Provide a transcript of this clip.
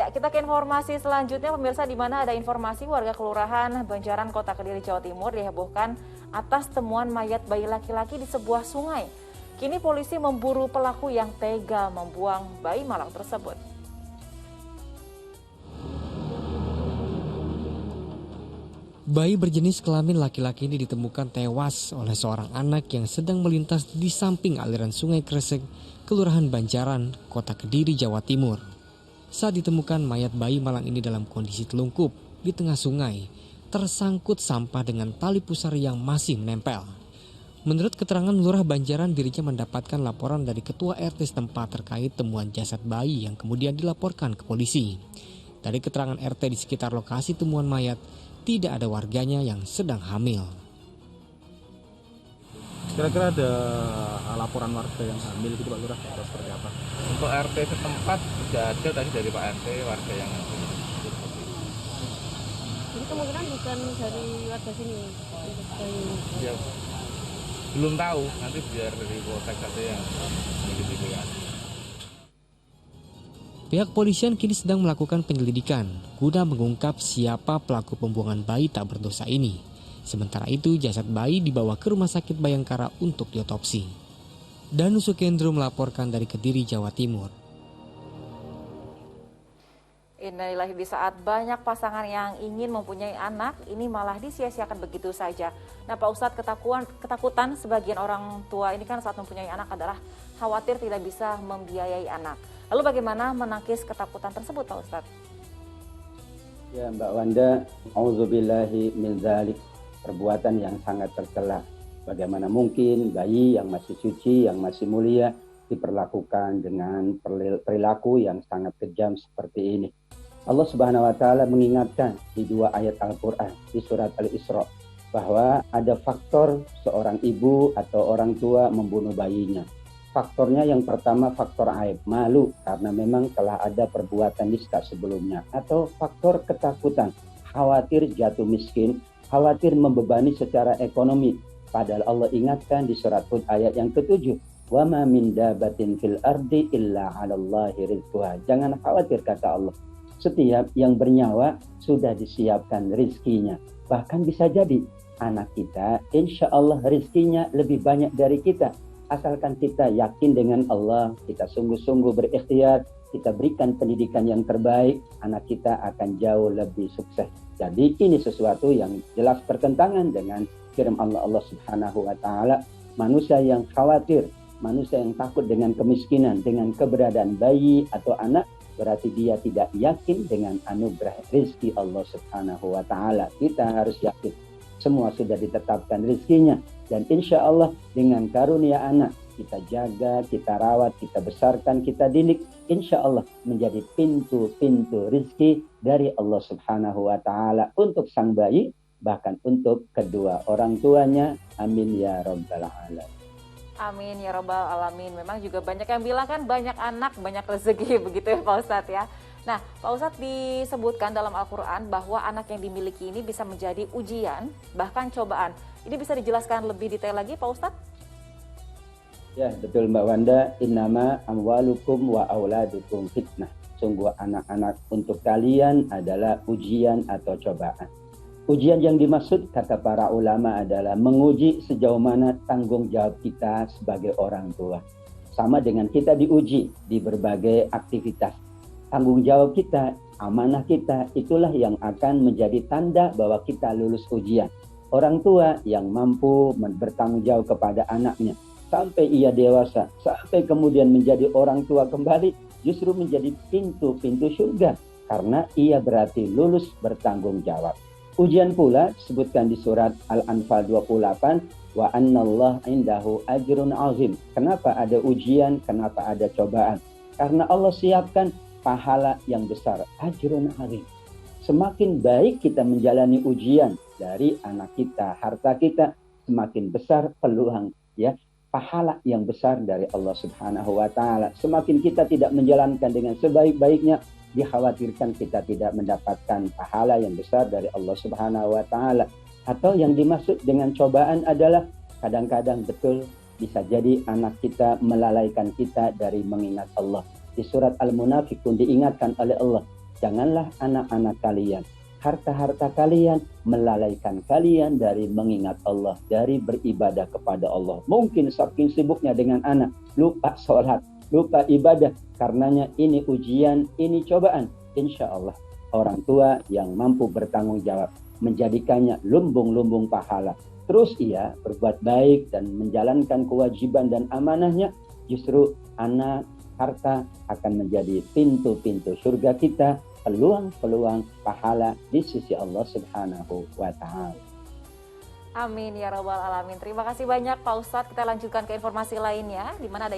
Ya, kita ke informasi selanjutnya pemirsa, di mana ada informasi warga Kelurahan Banjaran Kota Kediri Jawa Timur dihebohkan atas temuan mayat bayi laki-laki di sebuah sungai. Kini polisi memburu pelaku yang tega membuang bayi malang tersebut. Bayi berjenis kelamin laki-laki ini ditemukan tewas oleh seorang anak yang sedang melintas di samping aliran Sungai Kresek, Kelurahan Banjaran, Kota Kediri, Jawa Timur. Saat ditemukan, mayat bayi malang ini dalam kondisi telungkup di tengah sungai, tersangkut sampah dengan tali pusar yang masih menempel. Menurut keterangan Lurah Banjaran, dirinya mendapatkan laporan dari Ketua RT setempat terkait temuan jasad bayi yang kemudian dilaporkan ke polisi. Dari keterangan RT di sekitar lokasi temuan mayat, tidak ada warganya yang sedang hamil. Kira-kira ada laporan warga yang hamil gitu Pak Lurah atau seperti apa? Untuk RT setempat sudah ada tadi dari Pak RT warga yang hamil. Jadi kemungkinan bukan dari warga sini. Ya, belum tahu, nanti biar dari Polsek saja yang mengidentifikasi. Pihak polisian kini sedang melakukan penyelidikan guna mengungkap siapa pelaku pembuangan bayi tak berdosa ini. Sementara itu, jasad bayi dibawa ke Rumah Sakit Bayangkara untuk diotopsi. Danu Sukendro melaporkan dari Kediri, Jawa Timur. Innalillahi, di saat banyak pasangan yang ingin mempunyai anak, ini malah disia-siakan begitu saja. Nah Pak Ustadz, ketakutan sebagian orang tua ini kan saat mempunyai anak adalah khawatir tidak bisa membiayai anak. Lalu bagaimana menangkis ketakutan tersebut Pak Ustadz? Ya Mbak Wanda, auzubillahi min dzalik. Perbuatan yang sangat tercela. Bagaimana mungkin bayi yang masih suci, yang masih mulia diperlakukan dengan perilaku yang sangat kejam seperti ini. Allah Subhanahu wa taala mengingatkan di 2 ayat Al-Qur'an di surat Al-Isra bahwa ada faktor seorang ibu atau orang tua membunuh bayinya. Faktornya yang pertama faktor aib, malu karena memang telah ada perbuatan nista sebelumnya, atau faktor ketakutan, khawatir jatuh miskin, khawatir membebani secara ekonomi. Padahal Allah ingatkan di surat Hud ayat yang ke-7, wa ma min dabatin fil ardi illa 'alallahi rizquha. Jangan khawatir kata Allah. Setiap yang bernyawa sudah disiapkan rizkinya. Bahkan bisa jadi anak kita insya Allah rizkinya lebih banyak dari kita. Asalkan kita yakin dengan Allah, kita sungguh-sungguh berikhtiar, kita berikan pendidikan yang terbaik, anak kita akan jauh lebih sukses. Jadi ini sesuatu yang jelas bertentangan dengan firman Allah Subhanahu wa taala. Manusia yang khawatir, manusia yang takut dengan kemiskinan, dengan keberadaan bayi atau anak, berarti dia tidak yakin dengan anugerah rezeki Allah Subhanahu wa taala. Kita harus yakin semua sudah ditetapkan rezekinya, dan insya Allah dengan karunia anak kita jaga, kita rawat, kita besarkan, kita didik, insya Allah menjadi pintu-pintu rezeki dari Allah Subhanahu wa taala untuk sang bayi, bahkan untuk kedua orang tuanya. Amin ya rabbal alamin. Amin ya rabbal alamin. Memang juga banyak yang bilang kan banyak anak banyak rezeki begitu ya Pak Ustadz ya. Nah Pak Ustadz, disebutkan dalam Al-Quran bahwa anak yang dimiliki ini bisa menjadi ujian bahkan cobaan. Ini bisa dijelaskan lebih detail lagi Pak Ustadz? Ya betul Mbak Wanda, innama amwalukum wa auladukum fitnah. Sungguh anak-anak untuk kalian adalah ujian atau cobaan. Ujian yang dimaksud kata para ulama adalah menguji sejauh mana tanggung jawab kita sebagai orang tua. Sama dengan kita diuji di berbagai aktivitas. Tanggung jawab kita, amanah kita, itulah yang akan menjadi tanda bahwa kita lulus ujian. Orang tua yang mampu bertanggung jawab kepada anaknya sampai ia dewasa, sampai kemudian menjadi orang tua kembali, justru menjadi pintu-pintu surga karena ia berarti lulus bertanggung jawab. Ujian pula disebutkan di surat Al-Anfal 28, wa annallah indahu ajrun azim. Kenapa ada ujian, kenapa ada cobaan? Karena Allah siapkan pahala yang besar, ajrun azim. Semakin baik kita menjalani ujian dari anak kita, harta kita, semakin besar peluang ya pahala yang besar dari Allah Subhanahu wa taala. Semakin kita tidak menjalankan dengan sebaik-baiknya, dikhawatirkan kita tidak mendapatkan pahala yang besar dari Allah Subhanahu wa taala. Atau yang dimaksud dengan cobaan adalah kadang-kadang betul bisa jadi anak kita melalaikan kita dari mengingat Allah. Di surat Al-Munafiqun diingatkan oleh Allah, Janganlah anak-anak kalian, harta-harta kalian melalaikan kalian dari mengingat Allah, dari beribadah kepada Allah. Mungkin saking sibuknya dengan anak, lupa sholat, lupa ibadah. Karenanya ini ujian, ini cobaan. Insya Allah orang tua yang mampu bertanggung jawab menjadikannya lumbung-lumbung pahala. Terus ia berbuat baik dan menjalankan kewajiban dan amanahnya, justru anak, harta akan menjadi pintu-pintu surga kita, peluang-peluang pahala di sisi Allah Subhanahu wa Ta'ala. Amin ya rabbal alamin. Terima kasih banyak Pak Ustadz. Kita lanjutkan ke informasi lainnya, di mana ada